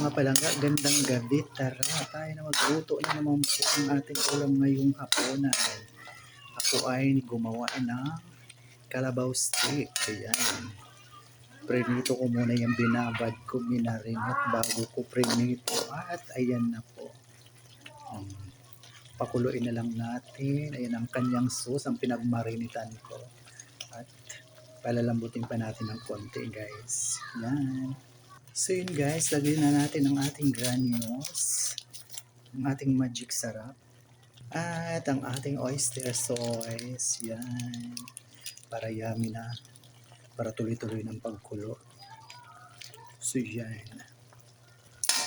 mga palangga, gandang gabi. Tara, tayo na magluto na naman po ang ating ulam ngayong hapunan. Ako ay gumawa ng kalabaw steak. Ayan. Prinito ko muna yung binabad ko, minarinate bago ko prinito. At ayan na po. Pakuluin na lang natin. Ayan ang kanyang sauce, ang pinagmarinitan ko. At palalambutin pa natin ng konti, guys. Yan. So yun guys, lagyan na natin ang ating granules, ang ating magic sarap, at ang ating oyster sauce. Yan. Para yummy na. Para tuloy-tuloy ng pagkulo. So yan.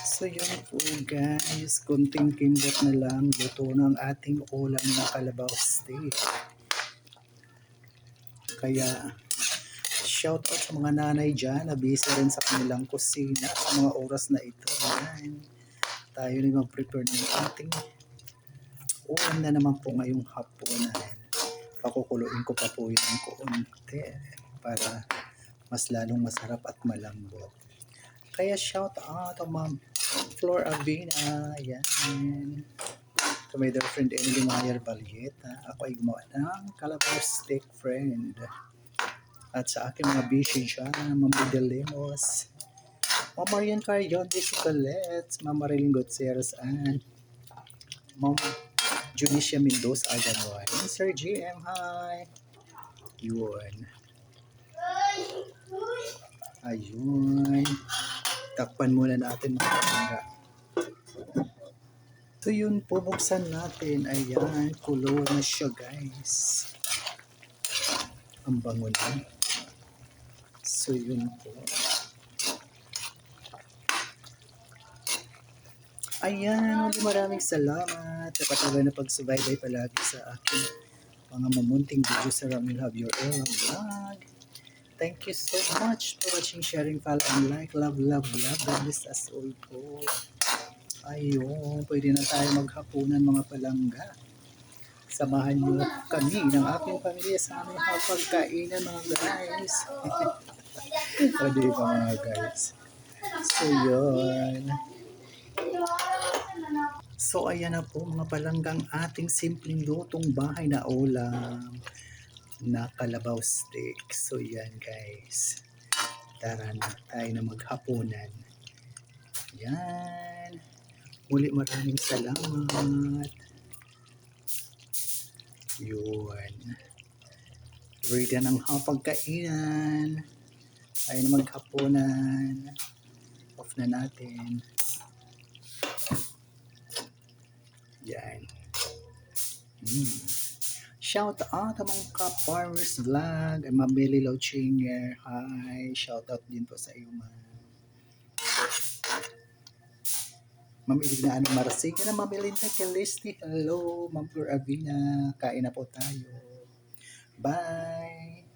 So yun po guys, kunting kimbot na lang, luto ng ating ulam na kalabaw steak. Kaya shout out sa mga nanay dyan na busy rin sa kanilang kusina sa mga oras na ito. Ayan. Tayo rin mag-prepare ng ating ulam na naman po ngayong hapunan. Pakukuluin ko pa po yung konti para mas lalong masarap at malambot. Kaya shout out to Ma'am Flor Avina. Ayan. To my dear friend Emily Mayer Valieta. Ako ay gumawa ng kalabaw steak, friend. At sa aking mga bisyo dyan, Ma'am Bidel Lemos, Ma'am Marian Carrion, Desi Colette, Ma'am Marilyn Gutierrez, and Ma'am Junicia Mendoza Aganoy. Sir GM, hi! Yun. Ayun. Takpan muna natin mga kapangga. So yun po, buksan natin. Ayan, kulo na siya guys. Ang bango na. So yun po. Ayan, maraming salamat sa patuloy na pagsubaybay palagi sa aking mga mamunting video sa Ramil Have Your Own Vlog. Thank you so much for watching, sharing, follow, and like. Love, love, love. God bless us all po. Ayun, pwede na tayo maghapunan mga palangga. Samahan niyo kami ng aking pamilya sa aming pagkainan mga guys. Pwede ba mga guys? So yun. So ayan na po mga palanggang ating simpleng lutong bahay na ulam na kalabaw steak. So yan guys. Tara na tayo na maghapunan. Yan. Muli maraming salamat. Yun. Ready ng hapagkainan. Tayo na maghapunan. Off na natin. Yan. Shout out sa mga ka-farmers vlog. Ma'am Billy Lauchinger. Hi. Shout out din po sa iyo, ma'am. Ma'am Iligna Marasica na Ma'am Melinda Calisti. Hello, Ma'am Flor Avina. Kain na po tayo. Bye.